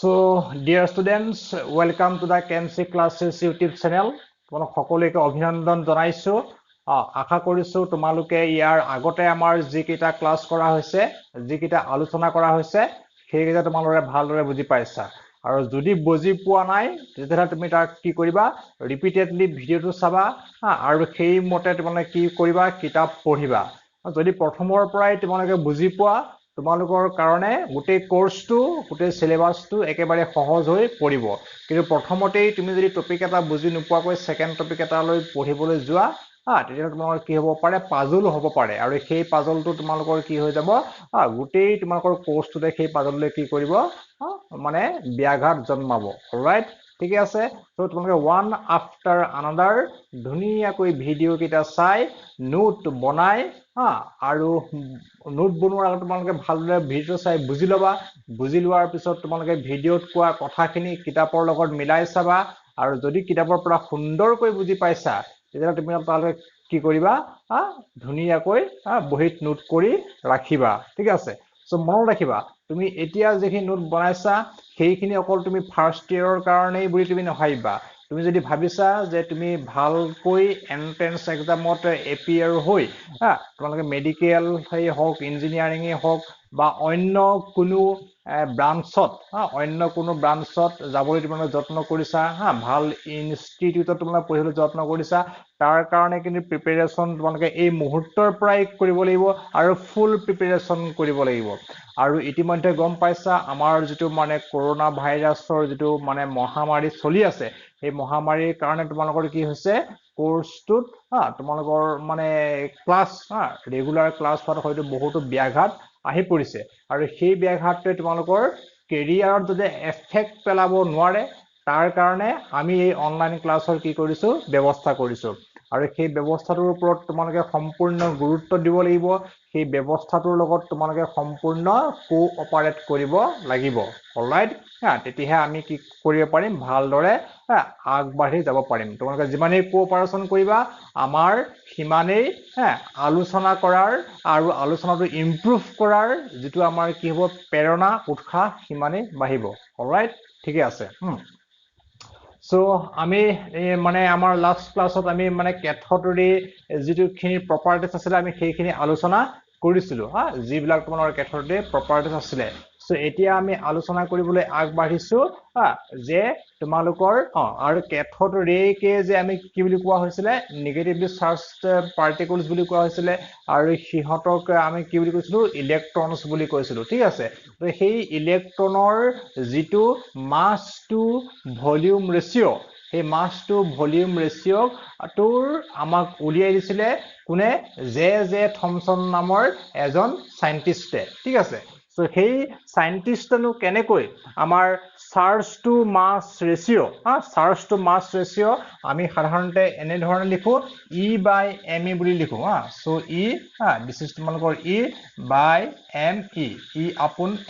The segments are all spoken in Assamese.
So, dear students, welcome to the KNC Classes YouTube channel. তোমালোক সকলোকে অভিনন্দন জনাইছো। আশা কৰিছো তোমালোকে ইয়াৰ আগতে আমাৰ যিকেইটা ক্লাছ কৰা হৈছে, যিকেইটা আলোচনা কৰা হৈছে, সেইকেইটা তোমালোকে ভালদৰে বুজি পাইছা। আৰু যদি বুজি পোৱা নাই, তেতিয়াহ'লে তুমি তাক কি কৰিবা? ৰিপিটেডলি ভিডিঅ'টো চাবা আৰু সেই মতে তোমালোকে কি কৰিবা? কিতাপ পঢ়িবা। যদি প্ৰথমৰ পৰাই তোমালোকে বুজি পোৱা, তোমালোকৰ কাৰণে গোটেই কোৰ্সটো গোটেই সিলেবাসটো একেবাৰে সহজ হৈ পৰিব। কিন্তু প্ৰথমতেই তুমি যদি টপিক এটা বুজি নোপোৱাকৈ সেকেন্ড টপিক এটালৈ পঢ়িবলৈ যোৱা, তেতিয়া তোমালোকৰ কি হ'ব পাৰে? পাজল হ'ব পাৰে। আৰু সেই পাজলটো তোমালোকৰ কি হৈ যাব? গোটেই তোমালোকৰ কোৰ্সটোতে সেই পাজললৈ কি কৰিব? মানে ব্যাঘাত জন্মাব। অলৰাইট, ঠিক আছে। তো তোমালোকে ওয়ান আফটাৰ আনাদাৰ ধুনীয়াকৈ ভিডিঅ' কেইটা চাই নোট বনাই আৰু নোট বনোৱাৰ আগত তোমালোকে ভালদৰে ভিডিঅ' চাই বুজি ল'বা। বুজি লোৱাৰ পিছত তোমালোকে ভিডিঅ'ত কোৱা কথাখিনি কিতাপৰ লগত মিলাই চাবা। আৰু যদি কিতাপৰ পৰা সুন্দৰকৈ বুজি পাইছা, তেতিয়া তুমি তালৈ কি কৰিবা? ধুনীয়াকৈ বহীত নোট কৰি ৰাখিবা। ঠিক আছে। সো মনত ৰাখিবা, তুমি এতিয়া যিখিনি নোট বনাইছা সেইখিনি অকল তুমি ফাৰ্ষ্ট ইয়াৰৰ কাৰণেই বুলি তুমি নভাবিবা। তুমি যদি ভাবিছা যে তুমি ভালকৈ এন্ট্ৰেন্স এক্সামত এপিয়াৰ হৈ তোমালোকে মেডিকেল হওক, ইঞ্জিনিয়াৰিঙে হওক বা অন্য কোনো ব্ৰাঞ্চত যাবলৈ তোমালোকে যত্ন কৰিছা, ভাল ইনষ্টিটিউটত তোমালোকে পঢ়িবলৈ যত্ন কৰিছা, তাৰ কাৰণে কিন্তু প্ৰিপাৰেচন তোমালোকে এই মুহূৰ্তৰ পৰাই কৰিব লাগিব আৰু ফুল প্ৰিপাৰেচন কৰিব লাগিব। আৰু ইতিমধ্যে গম পাইছা আমাৰ যিটো মানে কৰোনা ভাইৰাছৰ যিটো মানে মহামাৰী চলি আছে, এই মহামাৰীৰ কাৰণে তোমালোকৰ কি হৈছে? কোৰ্সটোত তোমালোকৰ মানে ক্লাছ ৰেগুলাৰ ক্লাছ হোৱাত হয়তো বহুতো ব্যাঘাত আহি পৰিছে। আৰু সেই ব্যাঘাতটোৱে তোমালোকৰ কেৰিয়াৰত যদি এফেক্ট পেলাব নোৱাৰে, তাৰ কাৰণে আমি এই অনলাইন ক্লাছৰ কি কৰিছো? ব্যৱস্থা কৰিছো। আৰু সেই ব্যৱস্থাটোৰ ওপৰত তোমালোকে সম্পূৰ্ণ গুৰুত্ব দিব লাগিব। সেই ব্যৱস্থাটোৰ লগত তোমালোকে সম্পূৰ্ণ কোঅপাৰেট কৰিব লাগিব। অলৰাইট, তেতিয়াহে আমি কি কৰিব পাৰিম? ভালদৰে আগবাঢ়ি যাব পাৰিম। তোমালোকে যিমানেই কোঅপাৰেচন কৰিবা, আমাৰ সিমানেই আলোচনা কৰাৰ আৰু আলোচনাটো ইম্প্ৰুভ কৰাৰ যিটো আমাৰ কি হ'ব? প্ৰেৰণা, উৎসাহ সিমানেই বাঢ়িব। অলৰাইট, ঠিকে আছে। সো আমি মানে আমাৰ লাষ্ট ক্লাছত আমি মানে কেথডৰে যিটোখিনি প্ৰপাৰ্টিজ আছিলে আমি সেইখিনি আলোচনা কৰিছিলো, যিবিলাক তোমালোকৰ কেথডৰে প্ৰপাৰ্টিজ আছিলে। সো এতিয়া আমি আলোচনা কৰিবলৈ আগবাঢ়িছো যে তোমালোকৰ আৰু কেথড ৰেকে যে আমি কি বুলি কোৱা হৈছিলে? নেগেটিভলি চাৰ্জড পাৰ্টিকলছ বুলি কোৱা হৈছিলে। আৰু সিহঁতক আমি কি বুলি কৈছিলো? ইলেক্ট্ৰনছ বুলি কৈছিলো। ঠিক আছে। তো সেই ইলেক্ট্ৰনৰ যিটো মাছ টু ভলিউম ৰেচিঅ', সেই মাছ টু ভলিউম ৰেচিঅ'টোৰ আমাক উলিয়াই দিছিলে কোনে? জে থমছন নামৰ এজন চাইণ্টিষ্টে। ঠিক আছে। সো সেই চাইণ্টিষ্টনো কেনেকৈ আমাৰ চাৰ্জ টু মাছ ৰেচিঅ' আমি সাধাৰণতে এনেধৰণে লিখো E/me বুলি লিখো। সো দিছ ইজ তোমালোকৰ E/me,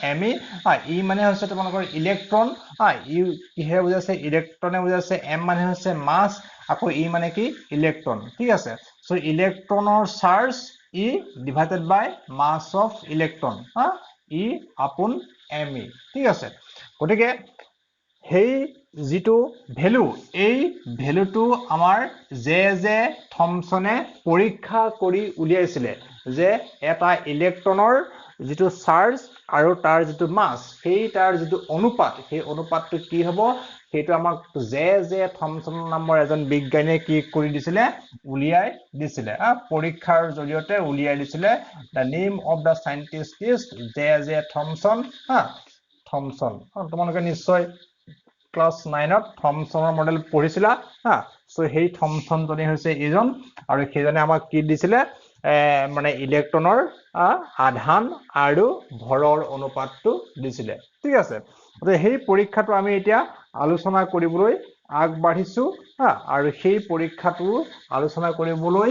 E/me। ই মানে হৈছে তোমালোকৰ ইলেক্ট্ৰন, ই কিহে বুজাইছে? ইলেক্ট্ৰনে বুজাইছে। এম মানে হৈছে মাছ, আকৌ ই মানে কি? ইলেক্ট্ৰন। ঠিক আছে। সো ইলেক্ট্ৰনৰ charge E divided by mass of electron, E/me। ঠিক আছে। গতিকে সেই যিটো ভেলু, এই ভেলুটো আমাৰ জে থমছনে পৰীক্ষা কৰি উলিয়াইছিলে যে এটা ইলেক্ট্ৰনৰ যিটো চাৰ্জ আৰু তাৰ যিটো মাছ, সেই তাৰ যিটো অনুপাত, সেই অনুপাতটো কি হ'ব? সেইটো আমাক জে থমছন নামৰ এজন বিজ্ঞানীয়ে কি কৰি দিছিলে? উলিয়াই দিছিলে। পৰীক্ষাৰ জৰিয়তে উলিয়াই দিছিলে। The name of the scientist is J Thomson. তোমালোকে নিশ্চয় ক্লাছ 9ত থমছনৰ মডেল পঢ়িছিলা। সো সেই থমছনজনে হৈছে এইজন, আৰু সেইজনে আমাক কি দিছিলে? মানে ইলেক্ট্ৰনৰ আধান আৰু ভৰৰ অনুপাতটো দিছিলে। ঠিক আছে। সেই পৰীক্ষাটো আমি এতিয়া আলোচনা কৰিবলৈ আগবাঢ়িছো, আৰু সেই পৰীক্ষাটো আলোচনা কৰিবলৈ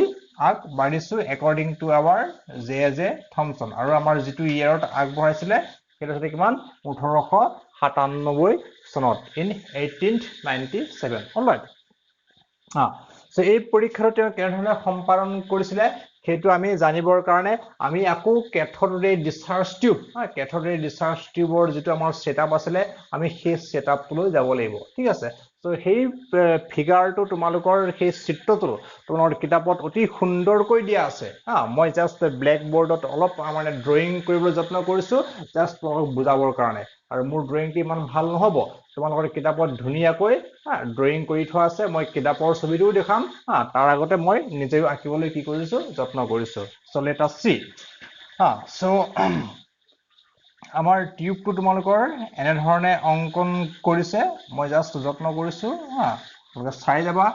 আগবাঢ়িছো according to our J Thomson. আৰু আমাৰ যিটো ইয়াৰত আগবঢ়াইছিলে সেইটো হৈছে কিমান? 1897 চনত, ইন 1897। অলৰাইট। সো এই পৰীক্ষাটো তেওঁ কেনেধৰণে সম্পাদন কৰিছিলে সেইটো আমি জানিবৰ কাৰণে আমি আকৌ cathode ray discharge tube cathode ray discharge tubeৰ যেটো আমাৰ সেটআপ আছিল আমি সেই সেটআপলৈ যাব লাগিব ঠিক আছে সো সেই ফিগাৰটো তোমালোকৰ সেই চিত্ৰটো তোমাৰ কিতাপত অতি সুন্দৰকৈ দিয়া আছে মই জাস্ট ব্ল্যাক বোৰ্ডত অলপ মানে ড্ৰয়িং কৰিবলৈ যত্ন কৰিছো জাস্ট তোমালোকক বুজাবৰ কাৰণে আৰু মোৰ ড্ৰয়িংটো ইমান ভাল নহব তোমালোকৰ কিতাপত ধুনিয়াকৈ ড্ৰয়িং কৰি থোৱা আছে মই কিতাপৰ ছবিটো দেখাম তাৰ আগতে মই নিজেও আঁকিবলৈ কি কৰিছো যত্ন কৰিছো so let us see so আমাৰ টিউবটো তোমালোকৰ এনে ধৰণে অঙ্কন কৰিছে মই জাস্ট যত্ন কৰিছো তোমালোকে চাই যাবা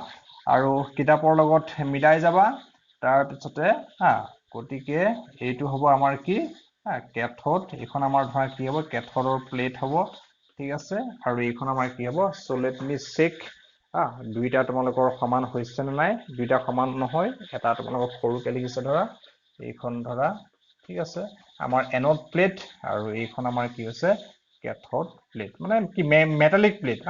আৰু কিতাপৰ লগত মিলাই যাবা তাৰ পিছতে গতিকে এইটো হ'ব আমাৰ কি ক্যাথোড এখন আমাৰ ধৰা কি হ'ব ক্যাথোডৰ প্লেট হ'ব ঠিক আছে আৰু এইখন আমাৰ কি হ'ব সো লেট মি চেক দুইটা তোমালোকৰ সমান হৈছে নে নাই দুইটা সমান নহয় এটা তোমালোকৰ সৰুকে লিখিছে ধৰা এইখন ধৰা ঠিক আছে আমাৰ এনোড প্লেট আৰু এইখন আমাৰ কি হৈছে ক্যাথোড প্লেট মানে কি মেটালিক প্লেট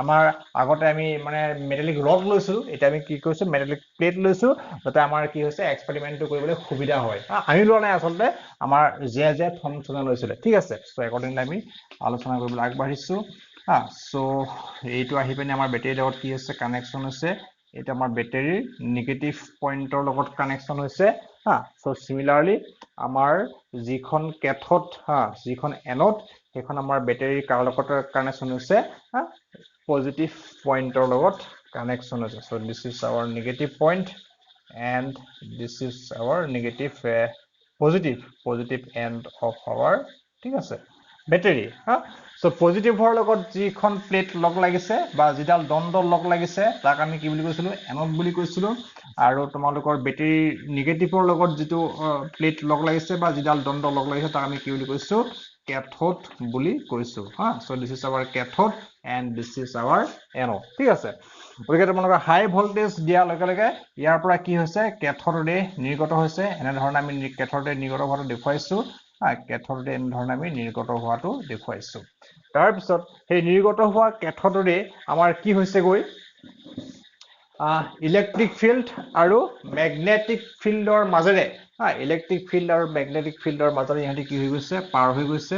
আমাৰ আগতে আমি মানে মেটালিক ৰড লৈছো এটা আমি কি কৈছো মেটালিক প্লেট লৈছো যাতে আমাৰ কি হৈছে এক্সপেৰিমেন্টটো কৰিবলৈ সুবিধা হয় আমি লোৱা নাই আসলতে আমাৰ যে থমছনে লৈছিলে ঠিক আছে সো একৰ্ডিংলি আমি আলোচনা কৰিবলৈ আগবাঢ়িছো সো এইটো আহি পেনে আমাৰ বেটাৰীৰ লগত কি আছে কানেকচন হৈছে এটা আমাৰ বেটাৰীৰ নেগেটিভ পইণ্টৰ লগত কানেকচন হৈছে সো সিমিলাৰলি আমাৰ যিখন ক্যাথোড যিখন এনোড সেইখন আমাৰ বেটাৰীৰ কাৰ লগত কানেকচন হৈছে পজিটিভ পইণ্টৰ লগত কানেকচন হৈছে so this is our negative point and this is our negative positive end of our ঠিক আছে ব্যাটারি সো পজিটিভ হৰ লগত যিখন প্লেট লগ লাগিছে বা যিডাল দণ্ড লগ লাগিছে তাক আমি কি বুলি কৈছিলো এনোড বুলি কৈছিলো আৰু তোমালোকৰ ব্যাটাৰি নেগেটিভৰ লগত যেটো প্লেট লগ লাগিছে বা যিডাল দণ্ড লগ লাগিছে তাক আমি কি বুলি কৈছো ক্যাথোড বুলি কৈছো so this is our cathode and this is our anode ঠিক আছে ওকে তোমালোকৰ হাই ভোল্টেজ দিয়া লগে লগে ইয়াৰ পৰা কি হৈছে ক্যাথোড ৰে নিৰ্গত হৈছে এনে ধৰণে আমি ক্যাথোড ৰে নিৰ্গত হোৱাটো দেখুৱাইছো ক্যাথোড ৰে এনে ধৰণে আমি নিৰ্গত হোৱাটো দেখুৱাইছো তাৰ পিছত সেই নিৰ্গত হোৱা ক্যাথোড ৰে আমাৰ কি হৈছে গৈ ইলেক্ট্ৰিক ফিল্ড আৰু ম্যাগনেটিক ফিল্ডৰ মাজেৰে ইলেক্ট্ৰিক ফিল্ড আৰু ম্যাগনেটিক ফিল্ডৰ মাজেৰে ইহঁতি কি হৈ গৈছে পাৰ হৈ গৈছে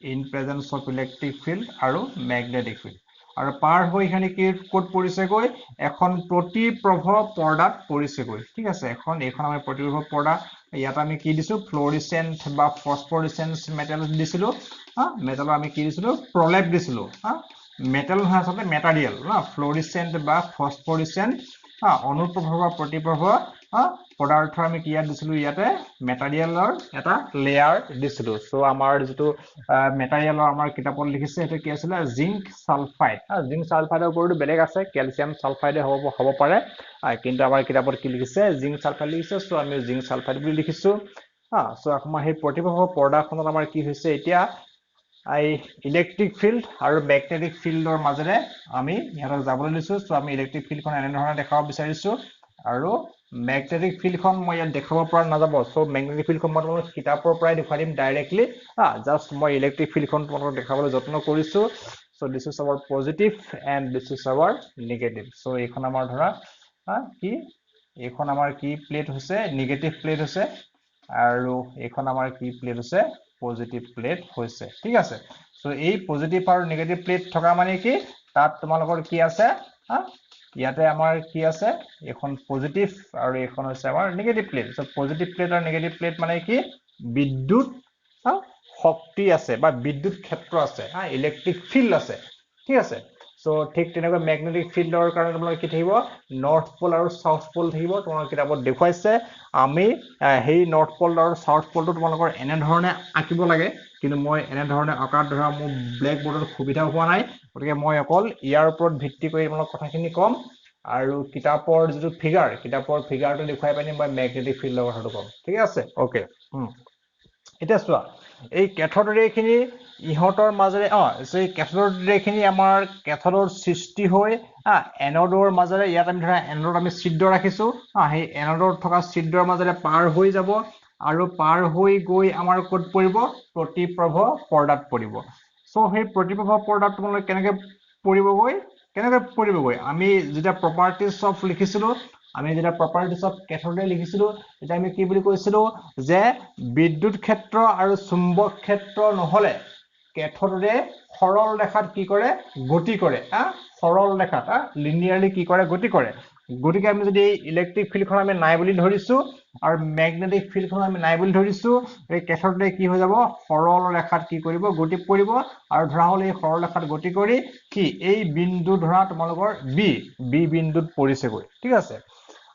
in presence of electric field আৰু magnetic field আৰু পাৰ হৈ খানি কি কোড পৰিছে গৈ এখন প্ৰতিপ্ৰভ পৰ্দাত পৰিছে গৈ ঠিক আছে এখন আমি প্ৰতিপ্ৰভ পৰ্দা ইয়াত আমি কি দিছো ফ্লোৰেসেন্ট বা ফসফৰেসেন্ট মেটাল দিছিলো মেটাল আমি কি দিছিলো প্ৰলেপ দিছিলো মেটাল নহয় আসলে মেটাৰিয়েল ফ্লোৰেসেন্ট বা ফসফৰেসেন্ট অনুপ্ৰভ বা প্ৰতিপ্ৰভ পদাৰ্থ আমি কি ইয়াত দিছিলো ইয়াতে মেটাৰিয়েলৰ এটা লেয়াৰ দিছিলো সো আমাৰ যেটো মেটাৰিয়েলৰ আমাৰ কিতাপত লিখিছে এটা কি আছিল জিংক সালফাইড জিংক সালফাইডৰ ওপৰটো বেলেগ আছে ক্যালসিয়াম সালফাইডে হ'ব পাৰে কিন্তু আমাৰ কিতাপত কি লিখিছে জিংক সালফাইড লিখিছে সো আমি জিংক সালফাইড বুলি লিখিছো সো আমাৰ সেই প্ৰতিপ্ৰভ পৰ্দাখনত আমাৰ কি হৈছে এতিয়া ইলেক্ট্ৰিক ফিল্ড আৰু ম্যাগনেটিক ফিল্ডৰ মাজেৰে আমি ইয়াত যাবলৈ লৈছো সো আমি ইলেক্ট্ৰিক ফিল্ডখন এনে ধৰণে দেখাব বিচাৰিছো আৰু ম্যাগনেটিক ফিল্ডখন মই ইয়াত দেখাব পৰা নাযাব সো ম্যাগনেটিক ফিল্ডখন মই তোমালোকক কিতাপৰ পৰাই দেখাই দিম ডাইৰেক্টলি জাস্ট মই ইলেক্ট্ৰিক ফিল্ডখন তোমালোকক দেখাবলৈ যত্ন কৰিছো so this is our positive and this is our negative সো এইখন আমাৰ ধৰা কি এইখন আমাৰ কি প্লেট হৈছে নেগেটিভ প্লেট হৈছে আৰু এইখন আমাৰ কি প্লেট হৈছে পজিটিভ প্লেট হৈছে ঠিক আছে সো এই পজিটিভ আৰু নেগেটিভ প্লেট থকা মানে কি তাত তোমালোকৰ কি আছে ইয়াতে আমাৰ কি আছে এখন পজিটিভ আৰু এখন হৈছে আমাৰ negative plate so positive plate আৰু নেগেটিভ প্লেট মানে কি বিদ্যুৎ শক্তি আছে বা বিদ্যুৎ ক্ষেত্ৰ আছে ইলেক্ট্ৰিক ফিল্ড আছে ঠিক আছে সো ঠিক তেনেকৈ ম্যাগনেটিক ফিল্ডৰ কাৰণে তোমালোকৰ কি থাকিব নৰ্থ পোল আৰু সাউথ পোল থাকিব তোমালোকৰ কিতাপত দেখুৱাইছে আমি হেই নৰ্থ পোল আৰু সাউথ পোলটো তোমালোকৰ এনে ধৰণে আঁকিব লাগে কিন্তু মই এনে ধৰণে আকাৰ ধৰা মোৰ ব্ল্যাক বোৰ্ডৰ সুবিধা হোৱা নাই গতিকে মই অকল ইয়াৰ ওপৰত ভিত্তি কৰি তোমালোকক কথাখিনি কম আৰু কিতাপৰ যেটো কিতাপৰ ফিগাৰটো দেখুৱাই পানি মই ম্যাগনেটিক ফিল্ডৰ কথাটো কম ঠিক আছে ওকে এটা চোৱা এই ক্যাথোড ৰেখিনি ইহতৰ মাজেৰে সেই ক্যাথোড ৰেখিনি আমাৰ ক্যাথোডৰ সৃষ্টি হৈ এনোডৰ মাজেৰে ইয়াত আমি ধৰা এনোডত আমি ছিদ্ৰ ৰাখিছো সেই এনোডৰ থকা ছিদ্ৰৰ মাজেৰে পাৰ হৈ যাব আৰু পাৰ হৈ গৈ আমাৰ কোড পৰিব প্ৰতিপ্ৰভ পৰ্দাত পৰিব সো সেই প্ৰতিপ্ৰভ পৰ্দাত তোমালোকে কেনেকৈ পৰিবগৈ আমি যেটা প্ৰপাৰ্টিজ অফ লিখিছিলো আমি যেটা properties of cathode লিখিছিলো এটা আমি কি বুলি কৈছিলো যে বিদ্যুৎ ক্ষেত্ৰ আৰু চুম্বক ক্ষেত্ৰ নহলে cathode সৰল ৰেখাত কি কৰে গতি কৰে সৰল ৰেখাত লিনিয়াৰলি কি কৰে গতি কৰে গতিকে আমি যদি ইলেক্ট্ৰিক ফিল্ডখন আমি নাই বুলি ধৰিছো আৰু ম্যাগনেটিক ফিল্ডখন আমি নাই বুলি ধৰিছো এই cathode কি হৈ যাব সৰল ৰেখাত কি কৰিব গতি কৰিব আৰু ধৰা হল এই সৰল ৰেখাত গতি কৰি কি এই বিন্দু ধৰা তোমালোকৰ বি বিন্দুত পৰিছে গৈ ঠিক আছে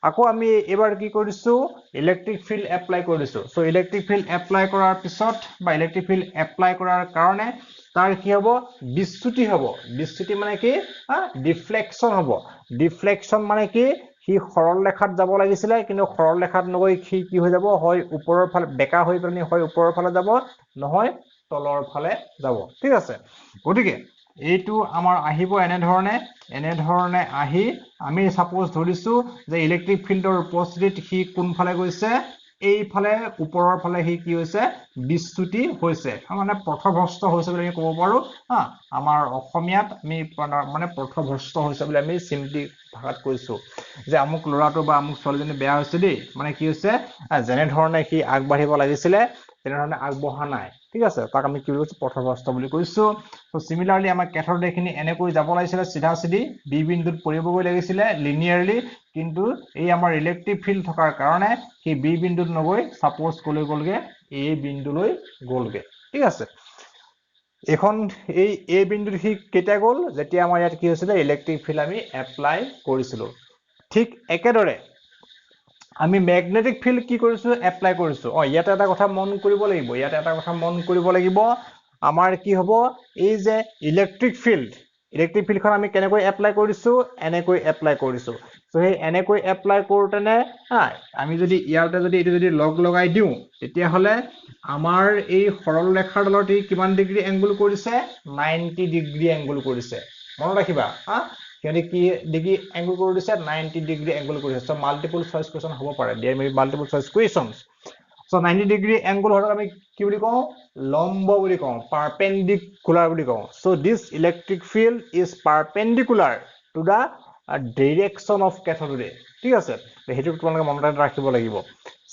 আকৌ আমি এবাৰ কি কৰিছো ইলেক্ট্ৰিক ফিল্ড এপ্লাই কৰিছো সো ইলেক্ট্ৰিক ফিল্ড এপ্লাই কৰাৰ পিছত বা ইলেক্ট্ৰিক ফিল্ড এপ্লাই কৰাৰ কাৰণে তাৰ কি হ'ব বিচ্যুতি মানে কি ডিফ্লেকশন হ'ব ডিফ্লেকশন মানে কি হি সৰল ৰেখাত যাব লাগিছিলে কিন্তু সৰল ৰেখাত নগৈ কি হৈ যাব হয় ওপৰৰ ফালে বেকা হৈ পেনি হয় ওপৰৰ ফালে যাব নহয় তলৰ ফালে যাব ঠিক আছে গতিকে এইটো আমাৰ আহিব এনে ধৰণে আহি আমি সাপোজ ধৰিছো যে ইলেক্ট্ৰিক ফিল্ডৰ উপস্থিতিত হি কোন ফালে গৈছে এই ফালে ওপৰৰ ফালে হি কি হৈছে বিচ্যুতি হৈছে মানে পথভ্ৰষ্ট হৈছে বুলি আমি ক'ব পাৰো আমাৰ অসমীয়াত আমি মানে পথভ্ৰষ্ট হৈছে বুলি আমি চিম্পলি ভাষাত কৈছো যে আমুক লৰাটো বা আমুক ছোৱালীজনী বেয়া হৈছে দেই মানে কি হৈছে যেনে ধৰণে হি আগবাঢ়িব লাগিছিলে তেনে ধৰণে আগবঢ়া নাই ঠিক আছে তাক আমি কি কৈছো পথভ্ৰষ্ট বুলি কৈছো সো সিমিলাৰলি আমাৰ cathode ৰেখিনি এনেকৈ যাব লাগিছিলে সিধা সিধি বি বিন্দুত পৰিবগৈ লাগিছিলে লিনিয়াৰলি কিন্তু এই আমাৰ ইলেক্ট্ৰিক ফিল্ড থকাৰ কাৰণে কি বি বিন্দুত নগৈ সাপোজ কলৈ গলগে এ বিন্দুলৈ গলগে ঠিক আছে এখন এই এ বিন্দুত হি কেতিয়া গল যেতিয়া আমাৰ ইয়াত কি হৈছিল ইলেক্ট্ৰিক ফিল্ড আমি এপ্লাই কৰিছিলো ঠিক একেদৰে আমি ম্যাগনেটিক ফিল্ড কি কৰিছো এপ্লাই কৰিছো ইয়াতে এটা কথা মন কৰিব লাগিব আমাৰ কি হ'ব এই যে ইলেক্ট্ৰিক ফিল্ডখন আমি কেনেকৈ এপ্লাই কৰিছো এনেকৈ এপ্লাই কৰিছো সো এই এনেকৈ এপ্লাই কৰোতেনে আমি যদি ইয়াতে যদি এটো যদি লগ লগাই দিও তেতিয়া হলে আমাৰ এই সৰল ৰেখাৰ ডালত কিমান ডিগ্ৰী এংগল কৰিছে 90 ডিগ্ৰী এংগল কৰিছে মনত ৰাখিবা কিয়নো কি ডিগ্ৰী এংগল কৰি দিছে 90 ডিগ্ৰী এংগল কৰিছে সো মাল্টিপল চয়েস কোৱেশ্চন হ'ব পাৰে there may multiple choice questions so 90 degree angle হৰক আমি কি বুলি কওঁ লম্ব বুলি কওঁ পাৰপেন্ডিকুলাৰ বুলি কওঁ so this electric field is perpendicular to the direction of cathode ray ঠিক আছে হেতু তোমালোকে মনত ৰাখিব লাগিব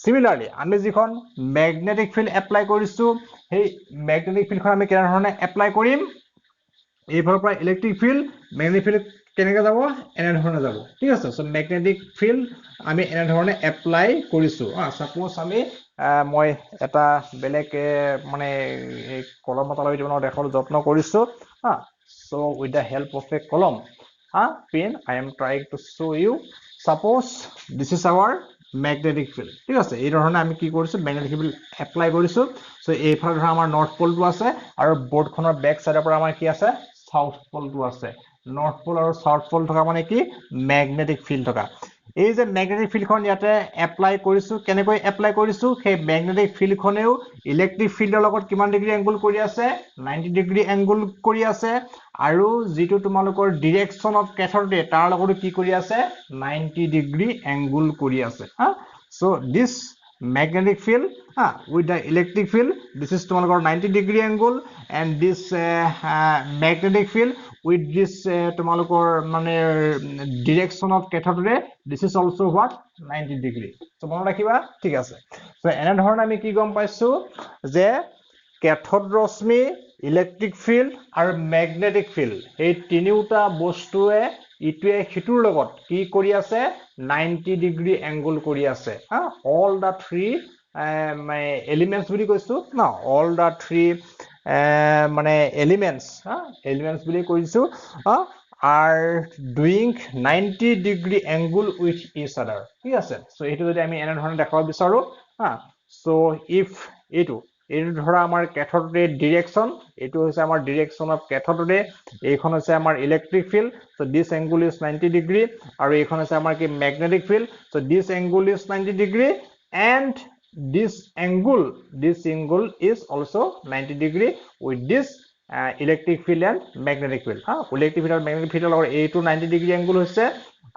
সিমিলাৰলি আমি যিখন ম্যাগনেটিক ফিল্ড এপ্লাই কৰিছো সেই ম্যাগনেটিক ফিল্ডখন আমি কেনে ধৰণে এপ্লাই কৰিম এইফালৰ পৰা ইলেক্ট্ৰিক ফিল্ড ম্যাগনেটিক ফিল্ড কেনেকৈ যাব এনে ধৰণে যাব ঠিক আছে সো ম্যাগনেটিক ফিল্ড আমি এনে ধৰণে এপ্লাই কৰিছো সাপোজ আমি মই এটা বেলেগ মানে কলম এটা লৈ তোমাক দেখাবলৈ যত্ন কৰিছো so with the help of a kalam pen I am trying to show you suppose this is our magnetic field ঠিক আছে এই ধৰণে আমি কি কৰিছো ম্যাগনেটিক ফিল্ড এপ্লাই কৰিছো সো এইফালে ধৰা আমাৰ নৰ্থ পোলটো আছে আৰু বৰ্ডখনৰ বেক সাইডৰ পৰা আমাৰ কি আছে সাউথ পোলটো আছে নৰ্থ পোল আৰু সাউথ পোল থকা মানে কি ম্যাগনেটিক ফিল্ড থকা এই যে ম্যাগনেটিক ফিল্ডখন ইয়াতে এপ্লাই কৰিছো কেনেকৈ এপ্লাই কৰিছো সেই ম্যাগনেটিক ফিল্ডখনেও ইলেক্ট্ৰিক ফিল্ডৰ লগত কিমান ডিগ্ৰী এংগল কৰি আছে 90 ডিগ্ৰী এংগল কৰি আছে আৰু যেটো তোমালোকৰ ডাইৰেকশন অফ cathode ray তাৰ লগত কি কৰি আছে 90 ডিগ্ৰী এংগল কৰি আছে so this magnetic field with the electric field this is তোমালোকৰ 90 degree angle and this magnetic field with this তোমালোকৰ মানে direction of cathode ray this is also what 90 degree so মনত ৰাখিবা ঠিক আছে so এনে ধৰণে আমি কি গম পাইছো যে cathode ৰশ্মি ইলেক্ট্ৰিক ফিল্ড আৰু ম্যাগনেটিক ফিল্ড এই তিনিটা বস্তুৱে ইটোৱে হিটুৰ লগত কি কৰি আছে 90 ডিগ্ৰী এংগল কৰি আছে all the three elements বুলি কৈছো না all the three মানে elements বুলি কৈছো are doing 90 degree angle with each other ঠিক আছে সো এটো যদি আমি এনে ধৰণে দেখাব বিচাৰো সো if এটো ধৰা আমাৰ cathode ray direction এটো হৈছে আমাৰ direction of cathode ray এইখন হৈছে আমাৰ electric field so this angle is 90 degree আৰু এইখন হৈছে আমাৰ কি magnetic field so this angle is 90 degree and this angle is also 90 degree with this electric field and magnetic field electric field and magnetic field লগত এইটো 90 degree angle হৈছে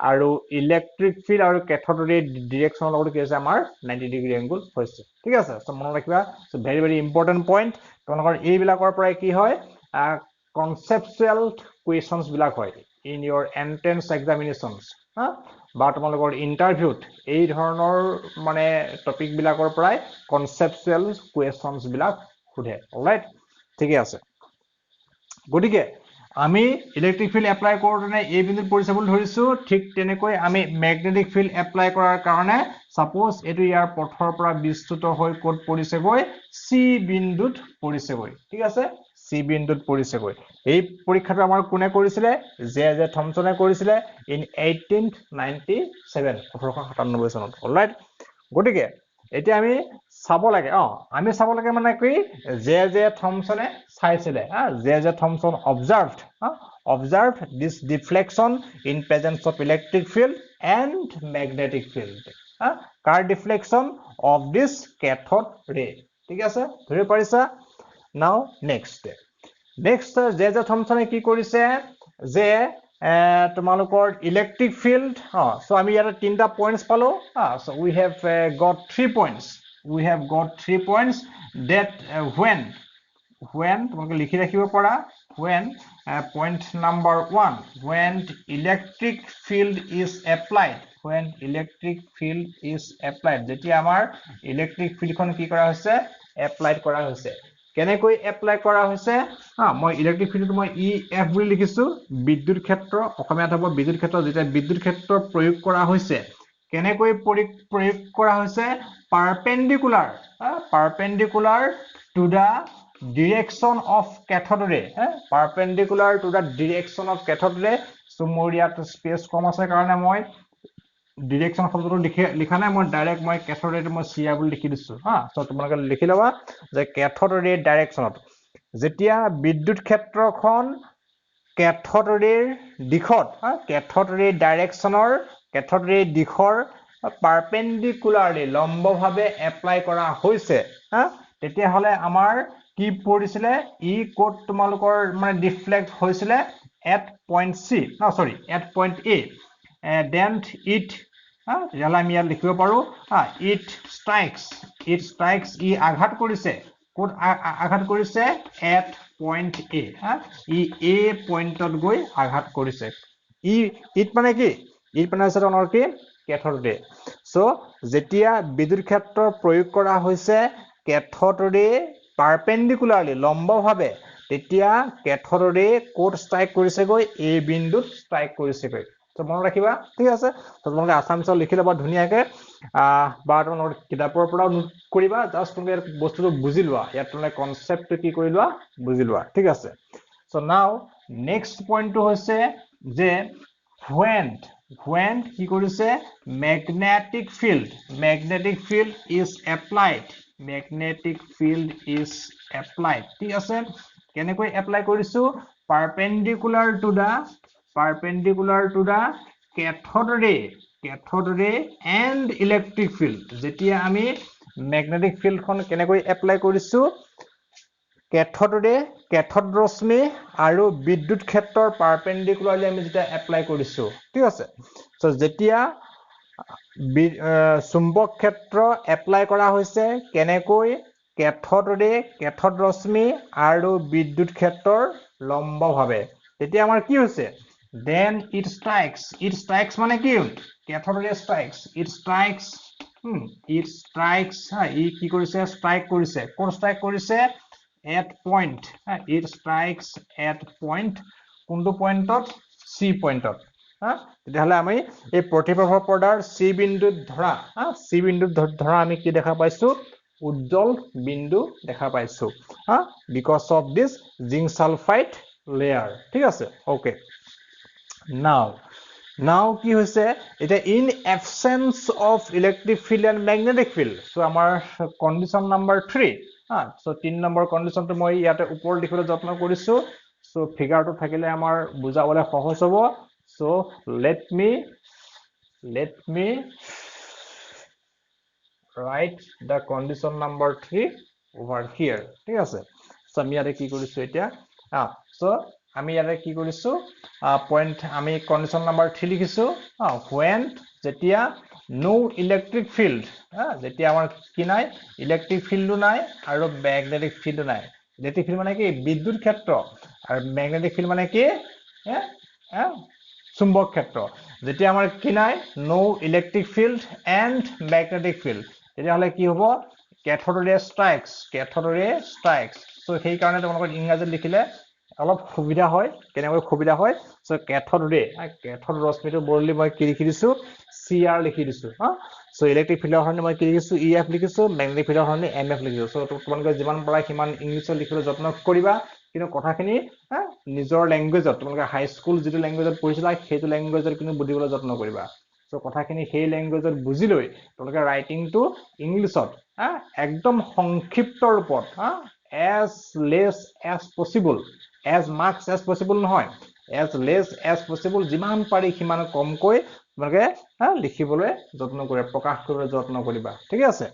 আৰু ইলেক্ট্ৰিক ফিল্ড আৰু cathode ray direction লগত কি আছে আমাৰ 90 degree angle হৈছে ঠিক আছে সো মনত ৰাখিবা so very very important point তোমালোকৰ এই বিলাকৰ পৰা কি হয় conceptual questions বিলাক হয় in your entrance examinations বা তোমালোকৰ ইন্টাৰভিউত এই ধৰণৰ মানে টপিক বিলাকৰ পৰাই কনসেপচুৱেল কোৱেশ্চনস বিলাক খুধে অলৰাইট ঠিকে আছে গটিকে আমি ইলেক্ট্ৰিক ফিল্ড এপ্লাই কৰোঁতে এই বিন্দুত পৰিছে বুলি ধৰিছো ঠিক তেনেকৈ আমি ম্যাগনেটিক ফিল্ড এপ্লাই কৰাৰ কাৰণে সাপোজ এটো ইয়াৰ পথৰ পৰা বিস্তৃত হৈ কোড পৰিছেগৈ সি বিন্দুত পৰিছেগৈ ঠিক আছে সি বিন্দুত পৰিছেগৈ এই পৰীক্ষাটো আমাৰ কোনে কৰিছিলে জে থমসনে কৰিছিলে ইন 1897 1897 চনত অলৰাইট গটিকে এতিয়া আমি চাব লাগে আমি চাব লাগে মানে কি জে থমসনে চাইছিলে J Thomson observed this deflection in presence of electric field and magnetic field car deflection of this cathode ray ঠিক আছে ধৰি পাৰিছা now next জে থমসনে কি কৰিছে যে তোমালোকৰ ইলেক্ট্ৰিক ফিল্ড so আমি ইয়াতে তিনটা পইণ্টস পালো so we have got 3 points that when তোমালোকে লিখি ৰাখিব পৰা when point number 1 when electric field is applied যেতিয়া আমাৰ ইলেক্ট্ৰিক ফিল্ডখন কি কৰা হৈছে এপ্লাইড কৰা হৈছে কেনেকৈ এপ্লাই কৰা হৈছে মই ইলেক্ট্ৰিক ফিল্ডটো মই EF বুলি লিখিছো বিদ্যুৎ ক্ষেত্ৰ অসমীয়াত হ'ব বিদ্যুৎ ক্ষেত্ৰ যেতিয়া বিদ্যুৎ ক্ষেত্ৰ প্ৰয়োগ কৰা হৈছে কেনেকৈ প্ৰয়োগ কৰা হৈছে perpendicular to the direction of cathode ray perpendicular to the direction of cathode ray so মোৰ ইয়াত স্পেস কম আছে কাৰণে মই direction শব্দটো লিখা নাই মই ডাইৰেক্ট মই cathode ray মই CR বুলি লিখি দিছো so তোমালোকে লিখি লবা যে cathode ray directionত যেতিয়া বিদ্যুৎ ক্ষেত্ৰখন cathode ray দিশত cathode ray directionৰ cathode ray দিশৰ perpendicularly লম্বভাৱে এপ্লাই কৰা হৈছে তেতিয়া হলে আমাৰ কি পৰিছিলে কোড তোমালোকৰ মানে ডিফ্লেক্ট হৈছিলে at point C at point A then it ইয়ালা আমি ইয়াত লিখিব পাৰো it strikes আঘাত কৰিছে কোড আঘাত কৰিছে at point A A পইণ্টত গৈ আঘাত কৰিছে it মানে কি it মানে আছে অনৰ কি cathode ray so যেতিয়া বিদ্যুৎ ক্ষেত্ৰ প্ৰয়োগ কৰা হৈছে cathode ray perpendicularly লম্বভাৱে তেতিয়া cathode ray কোড স্ট্ৰাইক কৰিছে গৈ A বিন্দুত স্ট্ৰাইক কৰিছে গৈ তো মনত ৰাখিবা ঠিক আছে তো তোমালোকে আসামিছত লিখি লবা ধুনিয়াকে বা তোমালোকৰ কিতাপৰ পৰাও নোট কৰিবা জাস্ট তোমালোকে বস্তুটো বুজি লোৱা ইয়াত তোমালোকে কনসেপ্টটো কি কৰি লোৱা বুজি লোৱা ঠিক আছে সো নাও নেক্সট পইণ্টটো হৈছে যে when কি কৰিছে magnetic field is applied ঠিক আছে কেনেকৈ এপ্লাই কৰিছো perpendicular to the cathode ray and electric field যেতিয়া আমি magnetic field খন কেনেকৈ এপ্লাই কৰিছো cathode ৰশ্মি আৰু বিদ্যুৎ ক্ষেত্ৰৰ perpendicularly আমি যেতিয়া এপ্লাই কৰিছো ঠিক আছে সো যেতিয়া চুম্বক ক্ষেত্ৰ এপ্লাই কৰা হৈছে কেনেকৈ cathode ৰশ্মি আৰু বিদ্যুৎ ক্ষেত্ৰৰ লম্বভাৱে তেতিয়া আমাৰ কি হৈছে then it strikes মানে কি cathode ray strikes কি কৰিছে স্ট্ৰাইক কৰিছে কোন স্ট্ৰাইক কৰিছে at point it strikes at point কোনটো পইণ্টত C পইণ্টত তেতিয়াহলে আমি এই প্ৰতিপ্ৰভাৱ পৰ্দাৰ C বিন্দুত ধৰা আমি কি দেখা পাইছো উজ্জ্বল বিন্দু দেখা পাইছো because of this zinc sulfide layer ঠিক আছে ওকে now কি হৈছে এটা in absence of electric field and magnetic field so আমাৰ condition number 3 so 3 নম্বৰ কন্ডিশনটো মই ইয়াতে ওপৰত লিখিবলৈ যত্ন কৰিছো so ফিগাৰটো থাকিলে আমাৰ বুজাবলৈ সহজ হ'ব so let me write the condition number 3 over here ঠিক আছে so আমি ইয়াতে কি কৰিছো এতিয়া so আমি ইয়াতে কি কৰিছো পইণ্ট আমি কন্ডিশন নাম্বাৰ 3 লিখিছো when যেতিয়া no electric field যেতিয়া আমাৰ কি নাই ইলেক্ট্ৰিক ফিল্ডো নাই আৰু ম্যাগনেটিক ফিল্ডো নাই ইলেক্ট্ৰিক ফিল্ড মানে কি বিদ্যুৎ ক্ষেত্ৰ আৰু ম্যাগনেটিক ফিল্ড মানে কি চুম্বক ক্ষেত্ৰ যেতিয়া আমাৰ কি নাই no electric field and magnetic field তেতিয়াহ'লে কি হ'ব কেথোডৰে ষ্ট্ৰাইকস সো সেই কাৰণে তোমালোকৰ ইংৰাজীত লিখিলে অলপ সুবিধা হয় কেনেকৈ সুবিধা হয় সো কেথোড ৰশ্মিটো বৰ্ডলি মই কি লিখি দিছো CR লিখি দিছো হা সো ইলেক্ট্ৰিক ফিল্ডৰ কাৰণে মই কি লিখিছো EF লিখিছো মেগনেটিক ফিল্ডৰ কাৰণে MF লিখিছো সো তোমালোকে যিমান পাৰা সিমান ইংলিছত লিখিবলৈ যত্ন কৰিবা কিন্তু কথাখিনি নিজৰ ল্যাঙ্গুৱেজত তোমালোকে হাই স্কুল যিটো ল্যাঙ্গুৱেজত পঢ়িছিলা সেইটো ল্যাঙ্গুৱেজত কিন্তু বুজিবলৈ যত্ন কৰিবা সো কথাখিনি সেই ল্যাঙ্গুৱেজত বুজি লৈ তোমালোকে ৰাইটিংটো ইংলিছত একদম সংক্ষিপ্ত ৰূপত as less as possible as much as possible নহয় as less as possible যিমান পাৰি সিমান কমকৈ তোমালোকে লিখিবলৈ যত্ন কৰিবা প্ৰকাশ কৰিবলৈ যত্ন কৰিবা ঠিক আছে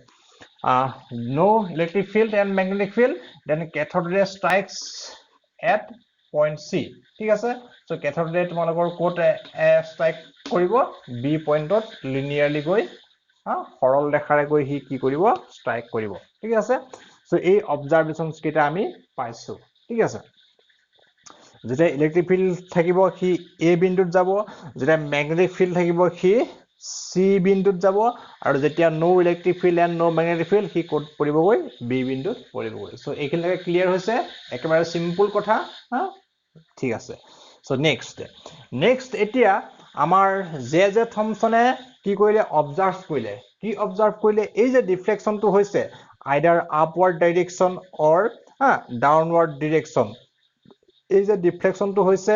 no electric field and magnetic field then cathode ray strikes at point C ঠিক আছে সো cathode ray তোমালোকৰ কোট স্ট্ৰাইক কৰিব B পইণ্টত লিনিয়াৰলি গৈ সৰল ৰেখাৰে গৈ হি কি কৰিব স্ট্ৰাইক কৰিব ঠিক আছে সো এই অবজাৰভেশনস কেইটা আমি পাইছো ঠিক আছে যেতিয়া ইলেক্ট্ৰিক ফিল্ড থাকিব হি A বিন্দুত যাব যেতিয়া ম্যাগনেটিক ফিল্ড থাকিব হি C বিন্দুত যাব আৰু যেতিয়া no electric field and no magnetic field হি কোড পৰিবগৈ B বিন্দুত পৰিবগৈ সো এইখিনিলৈকে ক্লিয়াৰ হৈছে একেবাৰে সিম্পল কথা ঠিক আছে সো নেক্সট এতিয়া আমাৰ জে থমসনে কি কৰিলে অবজাৰ্ভ কৰিলে এই যে ডিফ্লেকশনটো হৈছে আইদাৰ আপওয়াৰ্ড ডাইৰেকশন অৰ ডাউনওয়াৰ্ড ডাইৰেকশন এই যে ডিফ্লেকশনটো হৈছে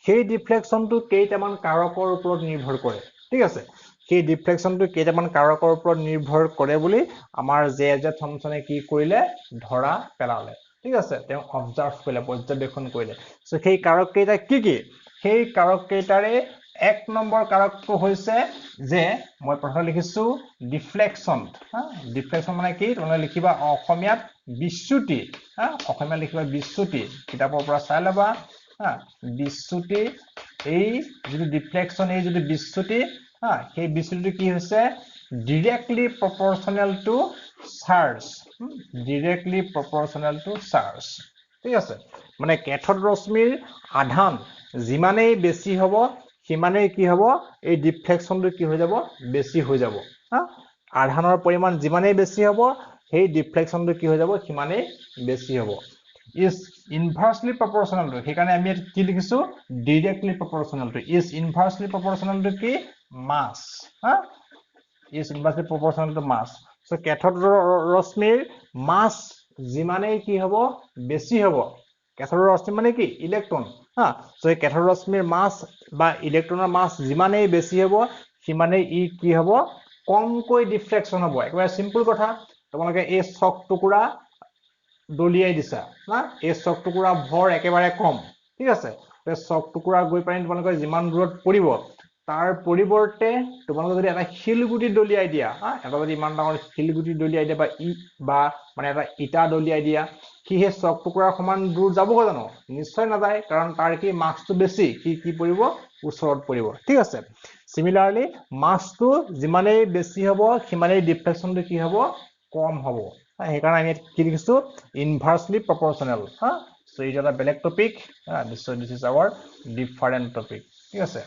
সেই ডিফ্লেকশনটো কেইটামান কাৰকৰ ওপৰত নিৰ্ভৰ কৰে ঠিক আছে সেই ডিফ্লেকশনটো কেইটামান কাৰকৰ ওপৰত নিৰ্ভৰ কৰে বুলি আমাৰ জে থমসনে কি কৰিলে ধৰা পেলালে ঠিক আছে তেওঁ অবজাৰ্ভ কৰিলে পৰ্যবেক্ষণ কৰিলে সো সেই কাৰক কেইটা কি সেই কাৰক কেইটাৰে এক নম্বৰ কাৰকটো হৈছে যে মই প্ৰথমে লিখিছো ডিফ্লেকশন ডিফ্লেকশন মানে কি তোমৰা লিখিবা অসমীয়াত বিচ্যুতি অসমীয়া লিখিবা বিচ্যুতি কিতাপৰ পৰা চাই লবা বিচ্যুতি এই যদি ডিফ্লেকশন এই যদি বিচ্যুতি সেই বিচ্যুতিটো কি হৈছে directly proportional to charge ঠিক আছে মানে ক্যাথোড ৰশ্মিৰ আধান যিমানেই বেছি হ'ব সিমানেই কি হ'ব এই ডিফ্লেকশনটো কি হৈ যাব বেছি হৈ যাব আধানৰ পৰিমাণ যিমানেই বেছি হ'ব সেই ডিফ্লেকশনটো কি হৈ যাব সিমানেই বেছি হ'ব is inversely proportional to সেইকাৰণে আমি কি লিখিছো directly proportional to is inversely proportional to কি mass is inversely proportional to mass so cathode ৰশ্মিৰ mass যিমানেই কি হ'ব বেছি হ'ব cathode ৰশ্মি মানে কি ইলেক্ট্ৰন so এই cathode ৰশ্মিৰ mass বা ইলেক্ট্ৰনৰ mass যিমানেই বেছি হ'ব সিমানেই ই কি হ'ব কমকৈ ডিফ্লেকশন হ'ব একেবাৰে সিম্পল কথা তোমালোকে এই চক টুকুৰা দলিয়াই দিছা এই চক টুকুৰা ভৰ একেবাৰে কম ঠিক আছে এই চক টুকুৰা গৈ পানি তোমালোকে যিমান দূৰত পৰিব তাৰ পৰিৱৰ্তে তোমালোকে যদি এটা শিলগুটি দলিয়াই দিয়া এটা যদি ইমান ডাঙৰ শিলগুটি দলিয়াই দিয়া বা মানে এটা ইটা দলিয়াই দিয়া কি হে চক টুকুৰাৰ সমান দূৰ যাব জানো নিশ্চয় নাযায় কাৰণ তাৰ কি মাছটো বেছি কি পৰিব ওচৰত পৰিব ঠিক আছে সিমিলাৰলি মাছটো যিমানেই বেছি হ'ব সিমানেই ডিফ্লেকশনটো কি হ'ব কম হ'ব সেইকাৰণে আমি কি লিখিছো ইনভাৰ্সলি প্ৰপৰ্শনাল সো এটা বেলেগ topic this is our different topic ঠিক আছে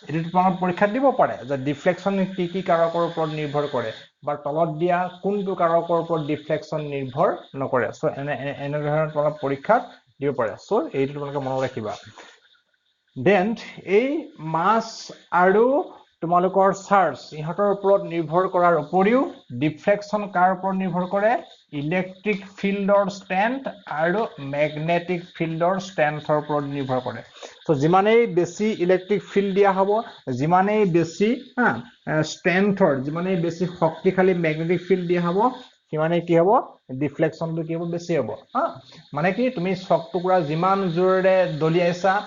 এটো তোমাক পৰীক্ষা দিব পাৰে যে ডিফ্লেকশন কি কাৰকৰ ওপৰত নিৰ্ভৰ কৰে বা তলত দিয়া কোনটো কাৰকৰ ওপৰত ডিফ্লেকশন নিৰ্ভৰ নকৰে সো এনে ধৰণৰ তোমাক পৰীক্ষা দিব পাৰে সো এইটো তোমালোকে মনত ৰাখিবা দেন এই মাস আৰু তোমালোকৰ চাৰ্জ ইহতৰ ওপৰত নিৰ্ভৰ কৰাৰ উপৰিও ডিফ্লেকশন কাৰ ওপৰত নিৰ্ভৰ কৰে ইলেক্ট্ৰিক ফিল্ডৰ ষ্ট্ৰেন্থ আৰু ম্যাগনেটিক ফিল্ডৰ ষ্ট্ৰেন্থৰ ওপৰত নিৰ্ভৰ কৰে সো যিমানেই বেছি ইলেক্ট্ৰিক ফিল্ড দিয়া হ'ব যিমানেই বেছি ষ্ট্ৰেন্থৰ যিমানেই বেছি শক্তিশালী ম্যাগনেটিক ফিল্ড দিয়া হ'ব সিমানেই কি হ'ব ডিফ্লেকশনটো কি হ'ব বেছি হ'ব মানে কি তুমি চক টুকুৰা যিমান জোৰেৰে দলিয়াইছা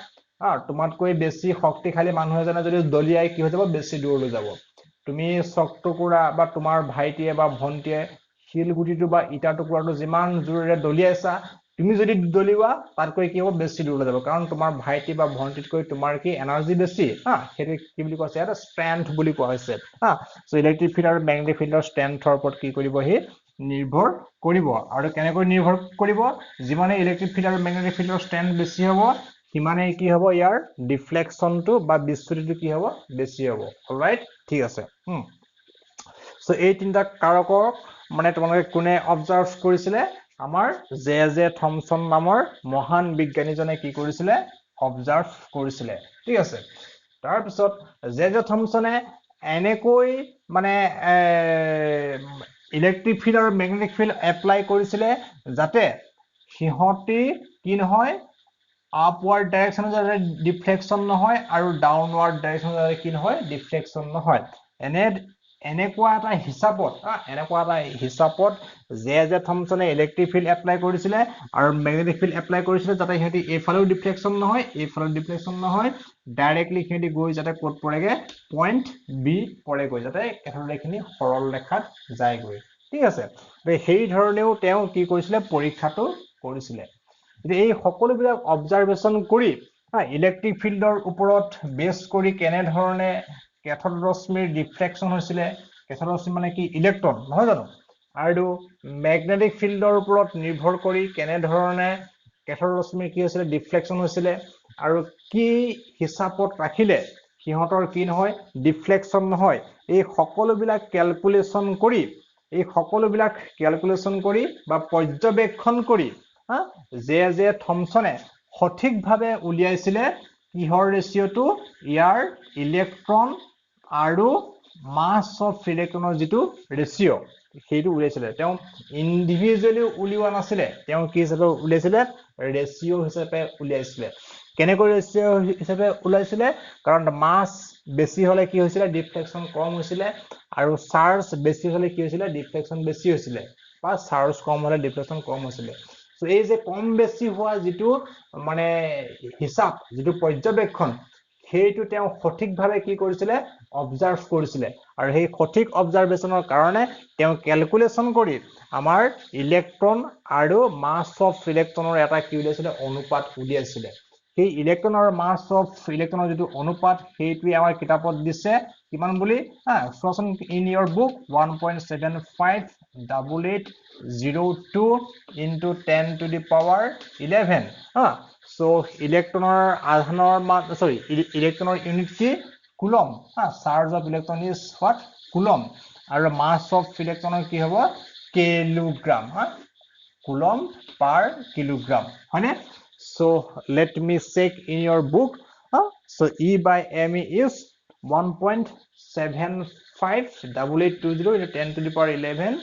তোমাতকৈ বেছি শক্তিশালী মানুহ এজনে যদি দলিয়াই কি হৈ যাব বেছি দূৰলৈ যাব তুমি চক টুকুৰা বা তোমাৰ ভাইটিয়ে বা ভন্টিয়ে শিলগুটিটো বা ইটা টুকুৰাটো যিমান জোৰেৰে দলিয়াইছা তুমি যদি দলিওৱা তাতকৈ কি হ'ব বেছি দূৰলৈ যাব কাৰণ তোমাৰ ভাইটি বা ভন্টিতকৈ তোমাৰ কি এনাৰ্জি বেছি সেইটো কি বুলি কৈছে এটা ষ্ট্ৰেন্থ বুলি কোৱা হৈছে সো ইলেক্ট্ৰিক ফিল্ড আৰু ম্যাগনেটিক ফিল্ডৰ ষ্ট্ৰেন্থৰ ওপৰত কি কৰিব হি নিৰ্ভৰ কৰিব আৰু কেনেকৈ নিৰ্ভৰ কৰিব যিমানে ইলেক্ট্ৰিক ফিল্ড আৰু ম্যাগনেটিক ফিল্ডৰ ষ্ট্ৰেন্থ বেছি হ'ব সিমানে কি হ'ব ইয়াৰ ডিফ্লেকশনটো বা বিচ্যুতিটো কি হ'ব বেছি হ'ব অলৰাইট ঠিক আছে সো এই তিনটা কাৰকক মানে তোমালোকে কোনে অবজাৰ্ভ কৰিছিলে আমাৰ জে থমসন নামৰ মহান বিজ্ঞানীজনে কি কৰিছিলে অবজাৰ্ভ কৰিছিলে ঠিক আছে তাৰ পিছত জে থমসনে এনেকৈ মানে ইলেক্ট্ৰিক ফিল্ড আৰু মেগনেটিক ফিল্ড এপ্লাই কৰিছিলে যাতে সিহঁতি কি নহয় আপৱাৰ্ড ডাইৰেকশ্যন যাতে ডিফ্লেকশন নহয় আৰু ডাউনৱাৰ্ড ডাইৰেকশ্যন যাতে কি নহয় ডিফ্লেকশন নহয় এনেকুৱা এটা হিচাপত জে থমসনে ইলেক্ট্ৰিক ফিল্ড এপ্লাই কৰিছিলে আৰু মেগনেটিক ফিল্ড এপ্লাই কৰিছিলে যাতে সিহঁতি এইফালেও ডিফ্লেকশন নহয় এইফালেও ডিফ্লেকশন নহয় ডাইৰেক্টলি সিহঁতি গৈ যাতে ক'ত পৰেগে পইণ্ট বি পৰেগৈ যাতে একেখিনি সৰল ৰেখাত যায়গৈ ঠিক আছে সেই ধৰণেও তেওঁ কি কৰিছিলে পৰীক্ষাটো কৰিছিলে এই সকলোবিলাক অবজাৰভেশ্যন কৰি ইলেক্ট্ৰিক ফিল্ডৰ ওপৰত বেছ কৰি কেনে ধৰণে কেথড ৰশ্মিৰ ডিফ্লেকশন হৈছিলে কেথড ৰশ্মি মানে কি ইলেক্ট্ৰন নহয় জানো আৰু মেগনেটিক ফিল্ডৰ ওপৰত নিৰ্ভৰ কৰি কেনে ধৰণে কেথড ৰশ্মিৰ কি হৈছিলে ডিফ্লেকশন হৈছিলে আৰু কি হিচাপত ৰাখিলে সিহঁতৰ কি নহয় ডিফ্লেকশন নহয় এই সকলোবিলাক ক্যালকুলেশন কৰি বা পৰ্যবেক্ষণ কৰি জে থমসনে সঠিকভাৱে উলিয়াইছিলে কিহৰ ৰেচিঅটো ইয়াৰ ইলেক্ট্ৰন আৰু মাছ অফ ইলেক্ট্ৰনৰ যিটো ৰেচিঅ সেইটো উলিয়াইছিলে তেওঁ ইন্ডিভিজুৱেলি উলিওৱা নাছিলে তেওঁ কি হিচাপে উলিয়াইছিলে ৰেচিঅ হিচাপে উলিয়াইছিলে কেনেকৈ ৰেচিঅ হিচাপে উলাইছিলে কাৰণ মাছ বেছি হলে কি হৈছিলে ডিফ্লেকশন কম হৈছিলে আৰু চাৰ্জ বেছি হলে কি হৈছিলে ডিফ্লেকশন বেছি হৈছিলে বা চাৰ্জ কম হলে ডিফ্লেকশন কম হৈছিলে সো এই যে কম বেছি হোৱা যিটো মানে হিচাপ যিটো পৰ্যবেক্ষণ সেইটো তেওঁ সঠিকভাৱে কি কৰিছিলে অবজাৰ্ভ কৰিছিলে আৰু সেই সঠিক অবজাৰভেশ্যনৰ কাৰণে তেওঁ ক্যালকুলেশন কৰি আমাৰ ইলেক্ট্ৰন আৰু মাছ অফ ইলেক্ট্ৰনৰ এটা কি উলিয়াইছিলে অনুপাত উলিয়াইছিলে সেই ইলেক্ট্ৰন আৰু মাছ অফ ইলেক্ট্ৰনৰ যিটো অনুপাত সেইটোৱে আমাৰ কিতাপত দিছে কিমান বুলি চোৱাচোন in your book 1.758802 into 10 to the power 11 so ইলেক্ট্ৰনৰ আধানৰ মান ইলেক্ট্ৰনৰ ইউনিট কি coulomb charge of electron is what coulomb আৰু মাছ অফ ইলেক্ট্ৰনৰ কি হ'ব কিলোগ্ৰাম কুলম পাৰ কিলোগ্ৰাম হয়নে so let me check in your book so E by ME is 1.758820 into 10 to the power 11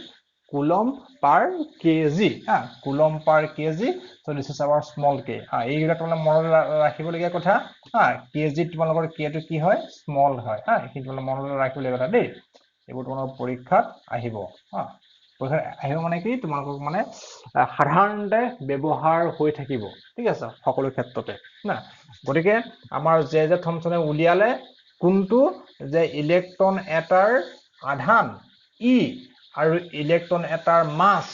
coulomb per kg coulomb per kg so this is our small k এইগুলা তোমরা মনত ৰাখিবলগীয়া কথা kg তোমালোকৰ k টো কি হয় স্মল হয় এই তোমৰা মনত ৰাখিবলগীয়া কথা দেই এইবোৰ তোমালোকৰ পৰীক্ষাত আহিব আহিব মানে কি তোমালোকক মানে সাধাৰণতে ব্যৱহাৰ হৈ থাকিব ঠিক আছে সকলো ক্ষেত্ৰতে না গতিকে আমাৰ জে থমসনে উলিয়ালে কোনটো যে ইলেক্ট্ৰন এটাৰ আধান ই আৰু ইলেক্ট্ৰন এটাৰ মাছ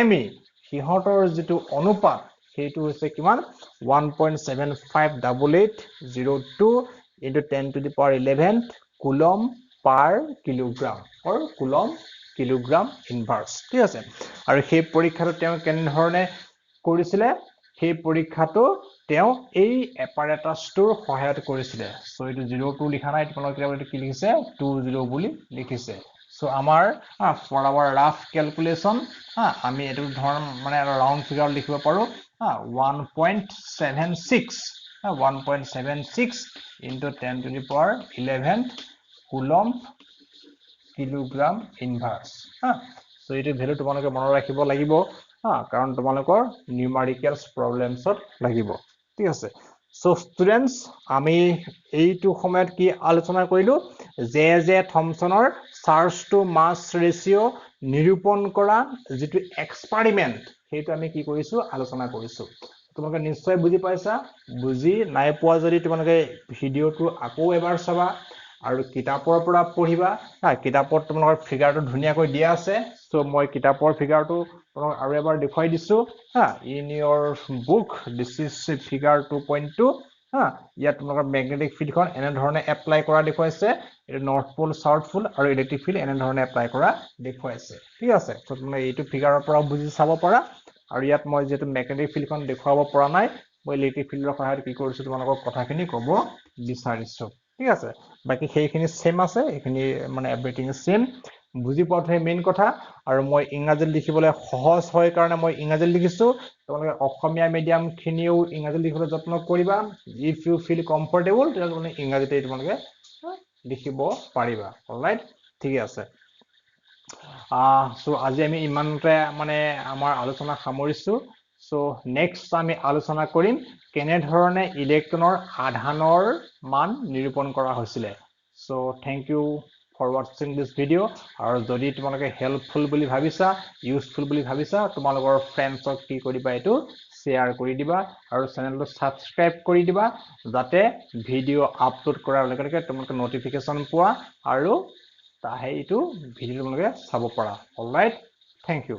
মি সিহঁতৰ যিটো অনুপাত সেইটো হৈছে কিমান 1.758802 into 10 to the power 11 coulomb per kilogram or coulomb kilogram inverse ঠিক আছে আৰু সেই পৰীক্ষাটো তেওঁ কেনে ধৰণে কৰিছিলে সেই পৰীক্ষাটো তেওঁ এই এপাৰেটাছটোৰ সহায়ত কৰিছিলে সো এইটো 02 লিখা নাই তোমালোকে কিতাপত কি লিখিছে 20 বুলি লিখিছে সো আমাৰ ফৰ আৱাৰ ৰাফ ক্যালকুলেশন আমি এটো ধৰণ মানে ৰাউন্ড ফিগাৰ লিখিব পাৰো 1.76 into 10 to the power 11 coulomb kilogram inverse so এইটো ভ্যালু তোমালোকে মনত ৰাখিব লাগিব কাৰণ তোমালোকৰ নিউমেৰিকেলছ প্ৰবলেমছত লাগিব ঠিক আছে সো ষ্টুডেন্টস আমি এইটো সময়ত কি আলোচনা কৰিলো জে থমসনৰ চাৰ্জ টু মাছ ৰেচিঅ নিৰূপণ কৰা যিটো এক্সপেৰিমেন্ট সেইটো আমি কি কৰিছো আলোচনা কৰিছো তোমালোকে নিশ্চয় বুজি পাইছা বুজি নাই পোৱা যদি তোমালোকে ভিডিওটো আকৌ এবাৰ চাবা আৰু কিতাপৰ পৰা পঢ়িবা কিতাপত তোমালোকৰ ফিগাৰটো ধুনিয়াকৈ দিয়া আছে সো মই কিতাপৰ ফিগাৰটো তোমাক আৰু এবাৰ দেখুৱাই দিছো in your book this is figure 2.2 ইয়াত তোমালোকৰ ম্যাগনেটিক ফিল্ডখন এনে ধৰণে এপ্লাই কৰা দেখুৱাইছে এটা নৰ্থ পোল সাউথ পোল আৰু ইলেক্ট্ৰিক ফিল্ড এনে ধৰণে এপ্লাই কৰা দেখুৱাইছে ঠিক আছে সো তুমি এইটো ফিগাৰৰ পৰা বুজি চাব পাৰা আৰু ইয়াত মই যেটো ম্যাগনেটিক ফিল্ডখন দেখুৱাব পৰা নাই মই ইলেক্ট্ৰিক ফিল্ডৰ সহায়ত কি কৰিছো তোমালোকক কথাখিনি ক'ব বিচাৰিছো ঠিক আছে বাকি সেইখিনি সেম আছে এইখিনি মানে এভৰিথিং ইজ সেম বুজি পোৱাটোহে মেইন কথা আৰু মই ইংৰাজীত লিখিবলৈ সহজ হয় কাৰণে মই ইংৰাজীত লিখিছো তোমালোকে অসমীয়া মিডিয়াম খিনিও ইংৰাজীত লিখিবলৈ যত্ন কৰিবা ইফ ইউ ফিল কমফৰ্টেবল তেতিয়া মানে ইংৰাজীতে তোমালোকে লিখিব পাৰিবা অলৰাইট ঠিক আছে সো আজি আমি ইমানতে মানে আমাৰ আলোচনা সামৰিছো সো নেক্সট আমি আলোচনা কৰিম কেনে ধৰণে ইলেক্ট্ৰনৰ আধানৰ মান নিৰূপণ কৰা হৈছিল so thank you for watching this video আৰু যদি তোমালোকে হেল্পফুল বুলি ভাবিছা ইউজফুল বুলি ভাবিছা তোমালোকৰ ফ্ৰেণ্ডছক কি কৰিবা এটো শেয়াৰ কৰি দিবা আৰু চেনেলটো সাবস্ক্ৰাইব কৰি দিবা যাতে ভিডিও আপলোড কৰাৰ লগে লগে তোমালোকে নটিফিকেশন পোৱা আৰু তাহে ইটো ভিডিও তোমালোকে চাব পাৰা অলৰাইট থ্যাংক ইউ